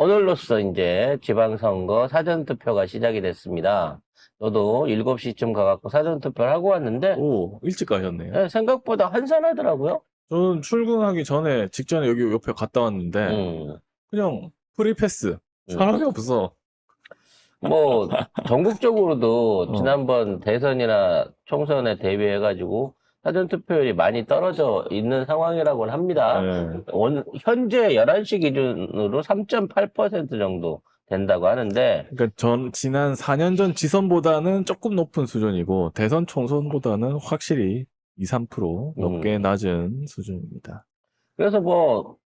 오늘로써 이제 지방선거 사전투표가 시작이 됐습니다. 저도 7시쯤 가갖고 사전투표를 하고 왔는데, 오, 일찍 가셨네요. 네, 생각보다 한산하더라고요. 저는 출근하기 직전에 여기 옆에 갔다 왔는데, 음, 그냥 프리패스. 음. 사람이 없어. 뭐, 전국적으로도 어. 지난번 대선이나 총선에 대비해가지고 사전투표율이 많이 떨어져 있는 상황이라고는 합니다. 네. 현재 11시 기준으로 3.8% 정도 된다고 하는데, 그러니까 지난 4년 전 지선보다는 조금 높은 수준이고, 대선 총선보다는 확실히 2, 3% 높게 낮은 수준입니다. 그래서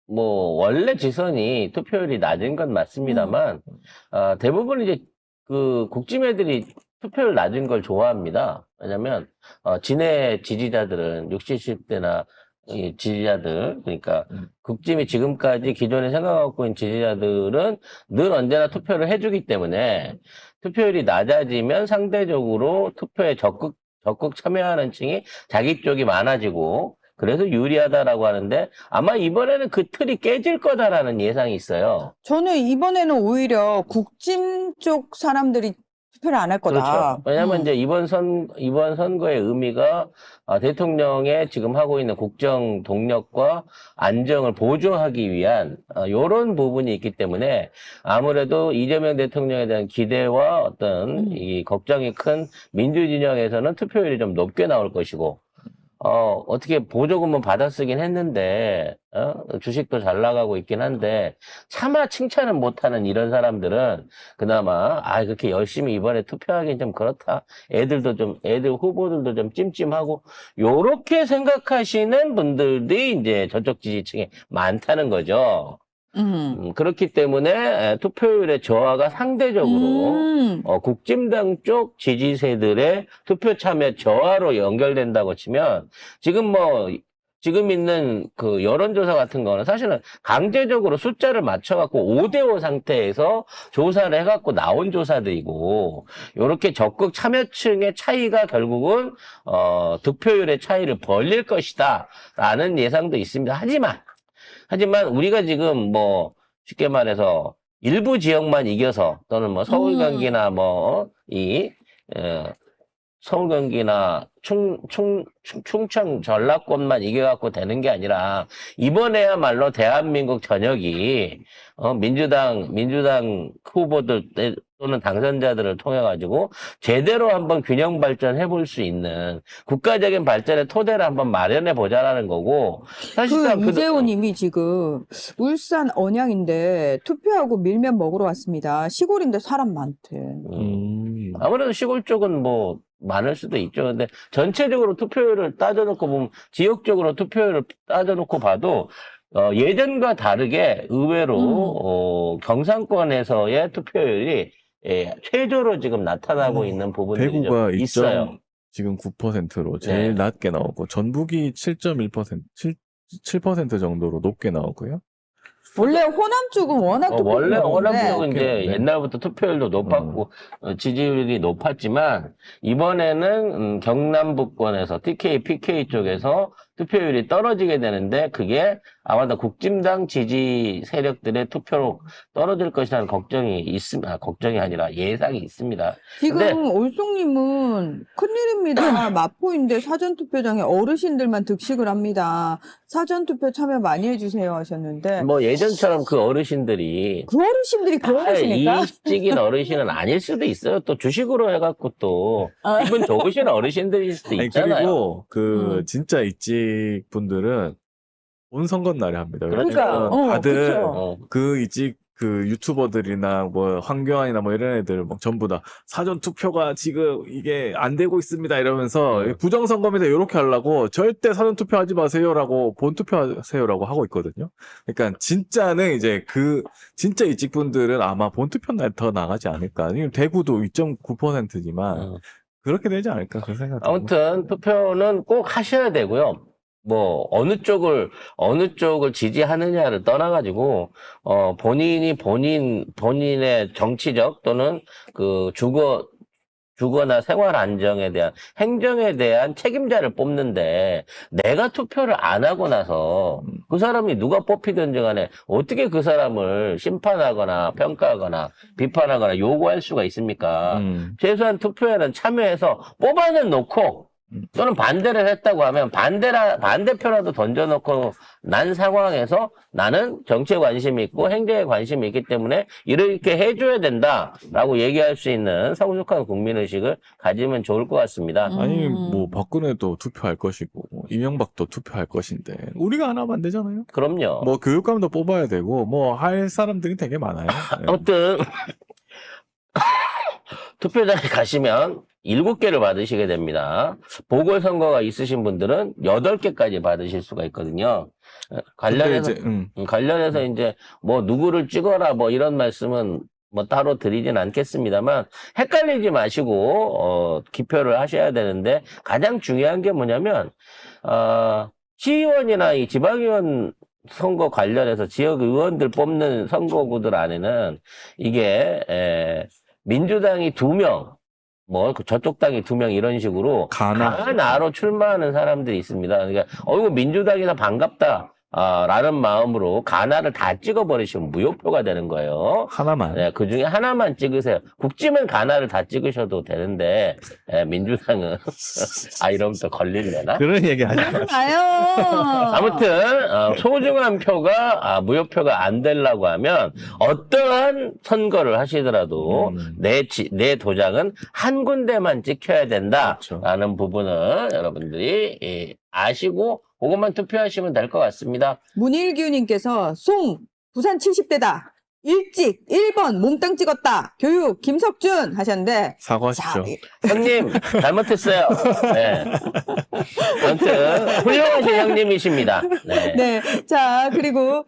원래 지선이 투표율이 낮은 건 맞습니다만, 대부분 이제 국짐애들이 투표율 낮은 걸 좋아합니다. 왜냐면, 진해 지지자들은 60, 70대나 지지자들, 그러니까 국짐이 지금까지 기존에 생각하고 있는 지지자들은 늘 언제나 투표를 해주기 때문에 투표율이 낮아지면 상대적으로 투표에 적극 참여하는 층이 자기 쪽이 많아지고 그래서 유리하다라고 하는데 아마 이번에는 그 틀이 깨질 거다라는 예상이 있어요. 저는 이번에는 오히려 국짐 쪽 사람들이 투표를 안 할 거다. 그렇죠. 왜냐하면 이제 이번 선거의 의미가 대통령의 지금 하고 있는 국정 동력과 안정을 보조하기 위한 이런 부분이 있기 때문에 아무래도 이재명 대통령에 대한 기대와 어떤 이 걱정이 큰 민주진영에서는 투표율이 좀 높게 나올 것이고 어떻게 보조금은 받아쓰긴 했는데, 주식도 잘 나가고 있긴 한데, 차마 칭찬을 못하는 이런 사람들은 그나마, 그렇게 열심히 이번에 투표하기는 좀 그렇다. 애들 후보들도 좀 찜찜하고, 요렇게 생각하시는 분들이 이제 저쪽 지지층에 많다는 거죠. 그렇기 때문에 투표율의 저하가 상대적으로 국짐당 쪽 지지세들의 투표 참여 저하로 연결된다고 치면 지금 있는 그 여론조사 같은 거는 사실은 강제적으로 숫자를 맞춰갖고 5대5 상태에서 조사를 해갖고 나온 조사들이고 요렇게 적극 참여층의 차이가 결국은 득표율의 차이를 벌릴 것이다 라는 예상도 있습니다. 하지만 우리가 지금 쉽게 말해서 일부 지역만 이겨서 또는 서울 경기나 서울 경기나 충청 전라권만 이겨갖고 되는 게 아니라 이번에야말로 대한민국 전역이 민주당 후보들 또는 당선자들을 통해 가지고 제대로 한번 균형 발전해 볼 수 있는 국가적인 발전의 토대를 한번 마련해 보자라는 거고 사실상 이재호님이 지금 울산 언양인데 투표하고 밀면 먹으러 왔습니다. 시골인데 사람 많대. 아무래도 시골 쪽은 많을 수도 있죠. 근데 전체적으로 투표율을 따져놓고 보면 지역적으로 투표율을 따져놓고 봐도 예전과 다르게 의외로 경상권에서의 투표율이 최저로 지금 나타나고 있는 부분들이 대구가 좀 있어요. 지금 9%로 제일 낮게 나오고 전북이 7.1%, 7% 정도로 높게 나오고요. 원래 호남 쪽은 워낙 원래 호남 쪽은 이제 네. 옛날부터 투표율도 높았고 지지율이 높았지만 이번에는 경남북권에서 TK, PK 쪽에서 투표율이 떨어지게 되는데 그게 아마도 국짐당 지지 세력들의 투표로 떨어질 것이라는 걱정이 있습니다. 걱정이 아니라 예상이 있습니다. 지금 올송님은 큰일입니다. 마포인데 사전투표장에 어르신들만 득식을 합니다. 사전투표 참여 많이 해주세요 하셨는데 예전처럼 그 어르신들이 그 어르신들이 그 어르신일까? 이익적인 어르신은 아닐 수도 있어요. 또 주식으로 해갖고 또 기분 좋으신 어르신들일 수도 있잖아요. 그리고 진짜 이직 분들은 본 선거 날에 합니다. 그러니까, 다들 그쵸. 이직 유튜버들이나 황교안이나 이런 애들 전부 다 사전 투표가 지금 이게 안 되고 있습니다 이러면서 부정선거입니다 이렇게 하려고 절대 사전 투표하지 마세요라고 본 투표하세요라고 하고 있거든요. 그러니까 진짜는 이제 진짜 이직 분들은 아마 본 투표 날 더 나가지 않을까. 대구도 2.9%지만 그렇게 되지 않을까 그런 생각이 아무튼 투표는 꼭 하셔야 되고요. 어느 쪽을 지지하느냐를 떠나가지고, 본인의 정치적 또는 주거나 생활 안정에 대한 행정에 대한 책임자를 뽑는데 내가 투표를 안 하고 나서 그 사람이 누가 뽑히든지 간에 어떻게 그 사람을 심판하거나 평가하거나 비판하거나 요구할 수가 있습니까? 최소한 투표에는 참여해서 뽑아는 놓고 또는 반대를 했다고 하면 반대표라도 던져놓고 난 상황에서 나는 정치에 관심이 있고 행정에 관심이 있기 때문에 이렇게 해줘야 된다라고 얘기할 수 있는 성숙한 국민의식을 가지면 좋을 것 같습니다. 아니 뭐 박근혜도 투표할 것이고 이명박도 투표할 것인데 우리가 안 하면 안 되잖아요. 그럼요. 뭐 교육감도 뽑아야 되고 뭐 할 사람들이 되게 많아요. 네. 아무튼 투표장에 가시면 7개를 받으시게 됩니다. 보궐선거가 있으신 분들은 8개까지 받으실 수가 있거든요. 관련해서 이제 뭐 누구를 찍어라 뭐 이런 말씀은 뭐 따로 드리진 않겠습니다만 헷갈리지 마시고 기표를 하셔야 되는데 가장 중요한 게 뭐냐면 시의원이나 이 지방의원 선거 관련해서 지역 의원들 뽑는 선거구들 안에는 이게 민주당이 2명, 뭐 저쪽 당이 2명 이런 식으로 가나로 출마하는 사람들이 있습니다. 그러니까 이거 민주당이나 반갑다. 라는 마음으로 가나를 다 찍어버리시면 무효표가 되는 거예요. 하나만. 네, 그 중에 하나만 찍으세요. 국짐은 가나를 다 찍으셔도 되는데, 민주당은, 이러면 또 걸릴려나? 그런 얘기 하지 마요. 아무튼, 소중한 표가, 무효표가 안 되려고 하면, 어떠한 선거를 하시더라도, 내 도장은 한 군데만 찍혀야 된다. 그렇죠. 라는 부분을 여러분들이 아시고, 그것만 투표하시면 될 것 같습니다. 문일규님께서 부산 70대다. 일찍 1번 몽땅 찍었다. 교육 김석준 하셨는데 사과하십시오. 형님 잘못했어요. 네. 아무튼 훌륭하신 형님이십니다. 네. 네. 자, 그리고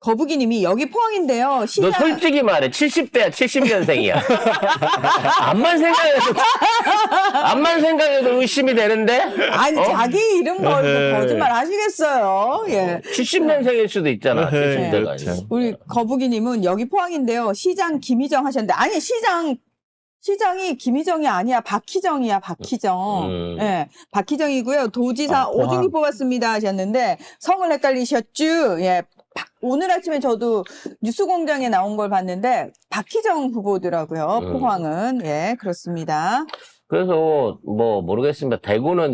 거북이님이 여기 포항인데요. 너 솔직히 말해. 70대야, 70년생이야. 암만 생각해도 의심이 되는데? 아니, 자기 이름 걸고 거짓말 하시겠어요. 예. 70년생일 수도 있잖아. 70대가. 그렇죠. 우리 거북이님은 여기 포항인데요. 시장 김희정 하셨는데, 아니, 시장이 김희정이 아니야. 박희정이야, 박희정. 예, 박희정이고요. 도지사 오중기 뽑았습니다 하셨는데, 성을 헷갈리셨죠? 예. 오늘 아침에 저도 뉴스공장에 나온 걸 봤는데 박희정 후보더라고요. 포항은. 예, 그렇습니다. 그래서 뭐 모르겠습니다. 대구는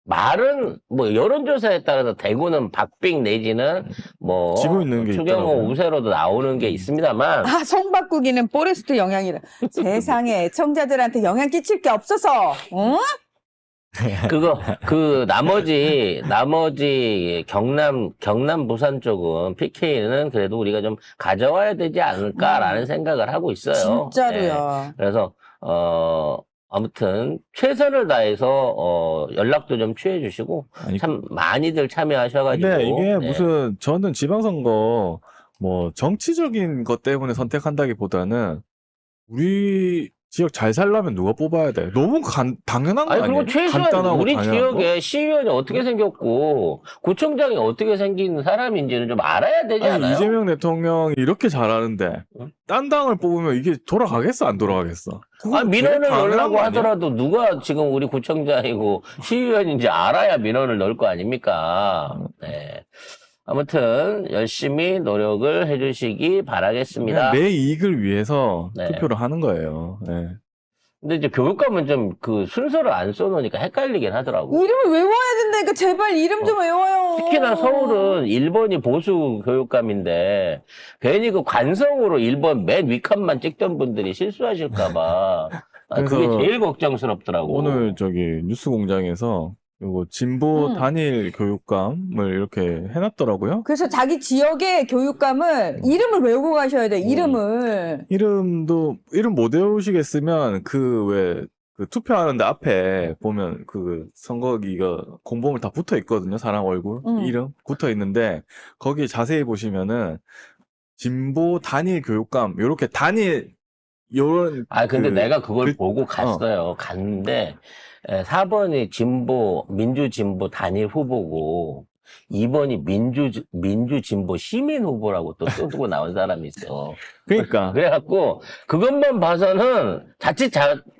말은 여론조사에 따라서 대구는 박빙 내지는 지고 있는 게 추경호 있더라고요. 우세로도 나오는 게 있습니다만 성바꾸기는 포레스트 영향이라. 세상에 애청자들한테 영향 끼칠 게 없어서. 응? 나머지 경남 부산 쪽은 PK는 그래도 우리가 좀 가져와야 되지 않을까라는 생각을 하고 있어요. 진짜로요. 네. 그래서 아무튼 최선을 다해서 연락도 좀 취해 주시고 참 많이들 참여하셔가지고. 근데 이게 무슨 저는 지방선거 뭐 정치적인 것 때문에 선택한다기보다는 우리 지역 잘 살려면 누가 뽑아야 돼? 너무 당연한 거 아니에요? 그리고 최소한 우리 지역에 시의원이 어떻게 생겼고 구청장이 어떻게 생긴 사람인지는 좀 알아야 되지 않아요? 이재명 대통령이 이렇게 잘하는데 딴 당을 뽑으면 이게 돌아가겠어 안 돌아가겠어? 민원을 넣으려고 하더라도 누가 지금 우리 구청장이고 시의원인지 알아야 민원을 넣을 거 아닙니까? 네. 아무튼 열심히 노력을 해주시기 바라겠습니다. 내 이익을 위해서 투표를 하는 거예요. 네. 근데 이제 교육감은 좀 순서를 안 써놓으니까 헷갈리긴 하더라고. 이름을 외워야 된다니까 제발 이름 좀 외워요. 특히나 서울은 1번이 보수 교육감인데 괜히 관성으로 1번 맨 윗칸만 찍던 분들이 실수하실까봐 그게 제일 걱정스럽더라고. 오늘 뉴스공장에서 요거 진보 단일 교육감을 이렇게 해놨더라고요. 그래서 자기 지역의 교육감을 이름을 외우고 가셔야 돼. 이름 못 외우시겠으면 투표하는데 앞에 보면 선거기가 공보물 다 붙어 있거든요. 사람 얼굴, 이름 붙어 있는데 거기 자세히 보시면은 진보 단일 교육감 요렇게 단일 근데 내가 그걸 보고 갔어요. 갔는데 4번이 민주 진보 단일 후보고 이번이 민주진보 시민 후보라고 또 쓰고 나온 사람이 있어. 그러니까. 그래갖고 그것만 봐서는 자칫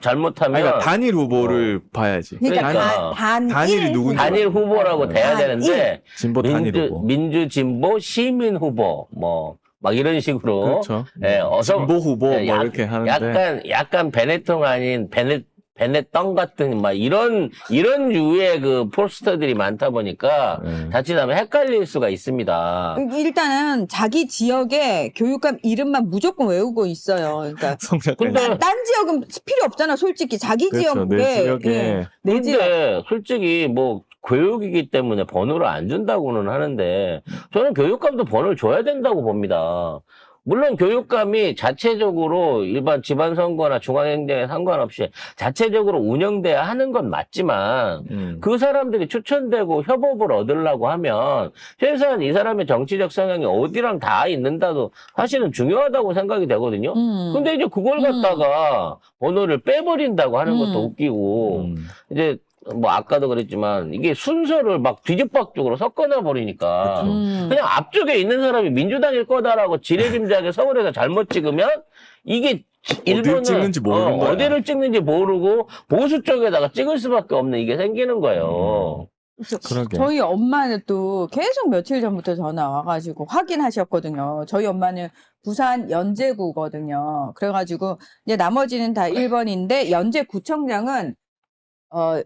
잘못하면 그러니까 단일 후보를 봐야지. 그러니까 그러니까 단일이 누군지 단일 후보라고 돼야 되는데 진보 단일 후보. 민주진보 시민 후보 막 이런 식으로 그렇죠. 예, 진보 후보 뭐 약- 이렇게 하는데 약간 베네통 아닌 베네똥 같은 막 이런 유의 그 포스터들이 많다 보니까 자칫하면 헷갈릴 수가 있습니다. 일단은 자기 지역의 교육감 이름만 무조건 외우고 있어요. 그러니까 송 작가님. 근데 딴 지역은 필요 없잖아, 솔직히. 자기 그렇죠. 내 지역에. 지역에. 예, 내 지역. 근데 솔직히 뭐 교육이기 때문에 번호를 안 준다고는 하는데 저는 교육감도 번호를 줘야 된다고 봅니다. 물론 교육감이 자체적으로 일반 지방선거나 중앙행정에 상관없이 자체적으로 운영돼야 하는 건 맞지만 그 사람들이 추천되고 협업을 얻으려고 하면 최소한 이 사람의 정치적 성향이 어디랑 다 있는다도 사실은 중요하다고 생각이 되거든요. 근데 이제 그걸 갖다가 번호를 빼버린다고 하는 것도 웃기고 이제 뭐 아까도 그랬지만 이게 순서를 막 뒤집박죽으로 섞어놔 버리니까 그냥 앞쪽에 있는 사람이 민주당일 거다라고 지레짐작에 서울에서 잘못 찍으면 이게 어디를 찍는지 모르는 거야. 어디를 찍는지 모르고 보수 쪽에다가 찍을 수밖에 없는 이게 생기는 거예요. 그러게. 저희 엄마는 또 계속 며칠 전부터 전화 와가지고 확인하셨거든요. 저희 엄마는 부산 연제구거든요. 그래가지고 이제 나머지는 다 1번인데 연제구청장은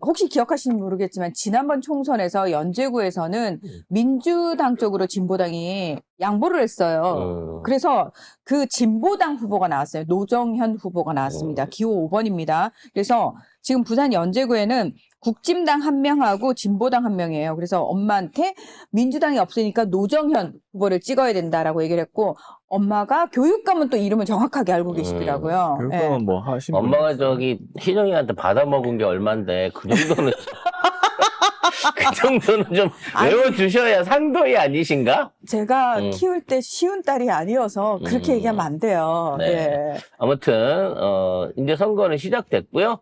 혹시 기억하시는지 모르겠지만 지난번 총선에서 연제구에서는 민주당 쪽으로 진보당이 양보를 했어요. 그래서 그 진보당 후보가 나왔어요. 노정현 후보가 나왔습니다. 기호 5번입니다. 그래서 지금 부산 연제구에는 국진당 1명하고 진보당 1명이에요. 그래서 엄마한테 민주당이 없으니까 노정현 후보를 찍어야 된다라고 얘기를 했고 엄마가 교육감은 또 이름을 정확하게 알고 계시더라고요. 교육감은 예. 뭐 하신 엄마가 저기 희정이한테 받아먹은 게 얼만데 그 정도는 그 정도는 좀 외워주셔야 상도이 아니신가? 제가 키울 때 쉬운 딸이 아니어서 그렇게 얘기하면 안 돼요. 네. 예. 아무튼 이제 선거는 시작됐고요.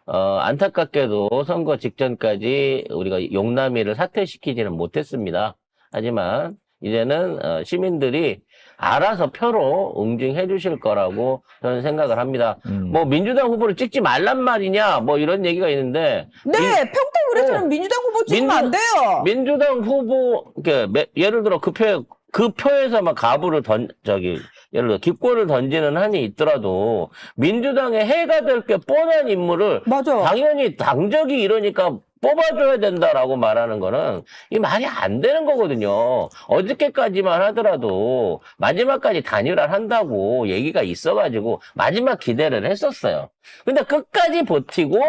안타깝게도 선거 직전까지 우리가 용남이를 사퇴시키지는 못했습니다. 하지만 이제는 시민들이 알아서 표로 응징해 주실 거라고 저는 생각을 합니다. 뭐 민주당 후보를 찍지 말란 말이냐 뭐 이런 얘기가 있는데 네, 평택의뢰서는 민주당 후보 찍으면 안 돼요. 민주당 후보 예를 들어 그 표에서만 가부를 예를 들어 기권을 던지는 한이 있더라도 민주당에 해가 될 게 뻔한 인물을 맞아. 당연히 당적이 이러니까 뽑아줘야 된다라고 말하는 거는 이 말이 안 되는 거거든요. 어저께까지만 하더라도 마지막까지 단일화를 한다고 얘기가 있어가지고 마지막 기대를 했었어요. 근데 끝까지 버티고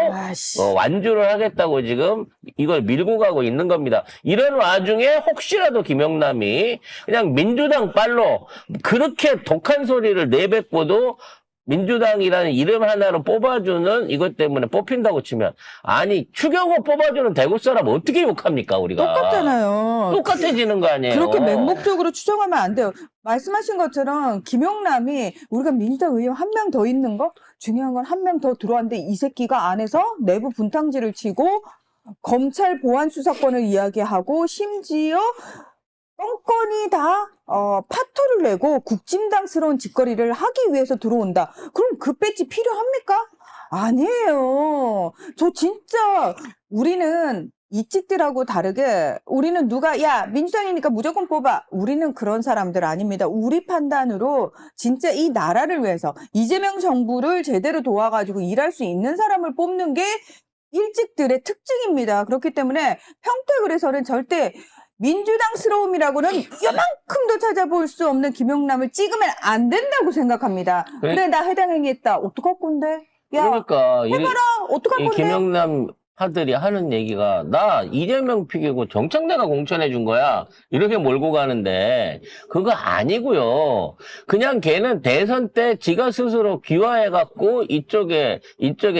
완주를 하겠다고 지금 이걸 밀고 가고 있는 겁니다. 이런 와중에 혹시라도 김영남이 그냥 민주당 빨로 그렇게 독한 소리를 내뱉고도 민주당이라는 이름 하나로 뽑아주는 이것 때문에 뽑힌다고 치면 아니 추경호 뽑아주는 대구 사람 어떻게 욕합니까 우리가. 똑같잖아요. 똑같아지는 거 아니에요. 그렇게 맹목적으로 추정하면 안 돼요. 말씀하신 것처럼 김용남이 우리가 민주당 의원 한 명 더 있는 거 중요한 건 한 명 더 들어왔는데 이 새끼가 안에서 내부 분탕질을 치고 검찰 보안 수사권을 이야기하고 심지어 건건이 다 파토를 내고 국진당스러운 짓거리를 하기 위해서 들어온다. 그럼 그 배지 필요합니까? 아니에요. 저 진짜 우리는 이찍들하고 다르게 우리는 야 민주당이니까 무조건 뽑아. 우리는 그런 사람들 아닙니다. 우리 판단으로 진짜 이 나라를 위해서 이재명 정부를 제대로 도와가지고 일할 수 있는 사람을 뽑는 게 일찍들의 특징입니다. 그렇기 때문에 평택을에서는 절대 민주당스러움이라고는 요만큼도 찾아볼 수 없는 김용남을 찍으면 안 된다고 생각합니다. 그래 나 해당 행위했다. 어떡할 건데? 야 그러니까 해봐라. 어떡할 이 건데? 김영남 하들이 하는 얘기가 나 이재명 픽이고 정청래가 공천해 준 거야 이렇게 몰고 가는데 그거 아니고요. 그냥 걔는 대선 때 지가 스스로 귀화해 갖고 이쪽에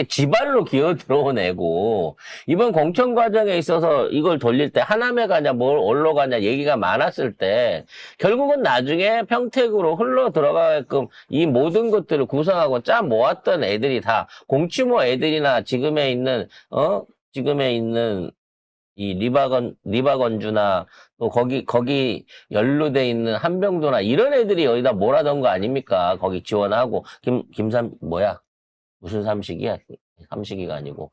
지발로 기어 들어온 애고 이번 공천 과정에 있어서 이걸 돌릴 때 하남에 가냐 뭘 올로 가냐 얘기가 많았을 때 결국은 나중에 평택으로 흘러 들어가게끔 이 모든 것들을 구성하고 짜 모았던 애들이 다 공치모 애들이나 지금에 있는 이 리바건주나 또 거기 연루돼 있는 한병도나 이런 애들이 여기다 몰아넣은 거 아닙니까? 거기 지원하고 무슨 삼식이야? 삼식이가 아니고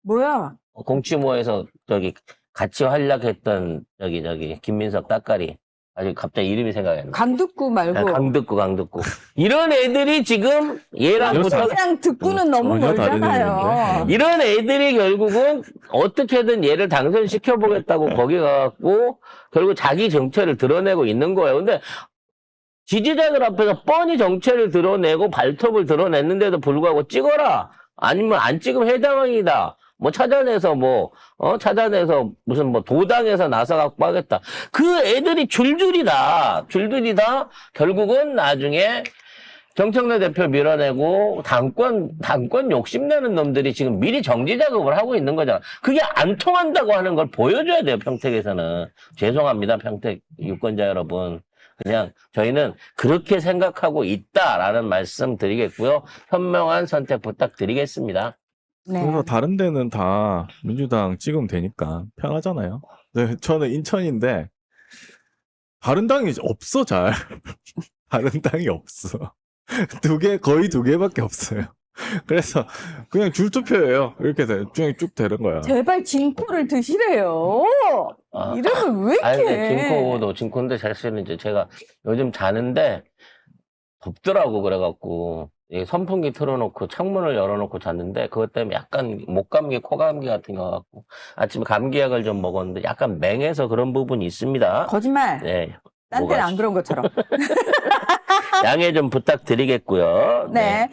뭐야? 공치모에서 저기 같이 활약했던 저기 김민석 따까리 아주 갑자기 이름이 생각이 안 나. 강듣구 말고. 강듣구 이런 애들이 지금 얘랑 붙어 그냥 듣고는 너무 전혀 다른 멀잖아요. 이런 애들이 결국은 어떻게든 얘를 당선시켜 보겠다고 거기 가갖고 결국 자기 정체를 드러내고 있는 거예요. 근데 지지자들 앞에서 뻔히 정체를 드러내고 발톱을 드러냈는데도 불구하고 찍어라. 아니면 안 찍으면 해당이다. 찾아내서 무슨 도당에서 나서갖고 하겠다. 그 애들이 줄줄이 다 결국은 나중에 정청래 대표 밀어내고 당권 욕심내는 놈들이 지금 미리 정지 작업을 하고 있는 거잖아. 그게 안 통한다고 하는 걸 보여줘야 돼요, 평택에서는. 죄송합니다, 평택 유권자 여러분. 그냥 저희는 그렇게 생각하고 있다라는 말씀 드리겠고요. 현명한 선택 부탁드리겠습니다. 네. 그래서 다른 데는 다 민주당 찍으면 되니까 편하잖아요. 네, 저는 인천인데 다른 당이 없어 잘. 다른 당이 없어. 거의 두 개밖에 없어요. 그래서 그냥 줄투표예요. 이렇게 쭉 되는 거야. 제발 진코를 드시래요. 아, 이름을 왜 아니, 이렇게. 근데 진코인데 사실은 이제 제가 요즘 자는데 덥더라고 그래갖고 이 선풍기 틀어놓고 창문을 열어놓고 잤는데 그것 때문에 약간 목감기, 코감기 같은 거 같고 아침에 감기약을 좀 먹었는데 약간 맹해서 그런 부분이 있습니다. 거짓말. 네. 딴 데는 안 그런 것처럼. 양해 좀 부탁드리겠고요. 네.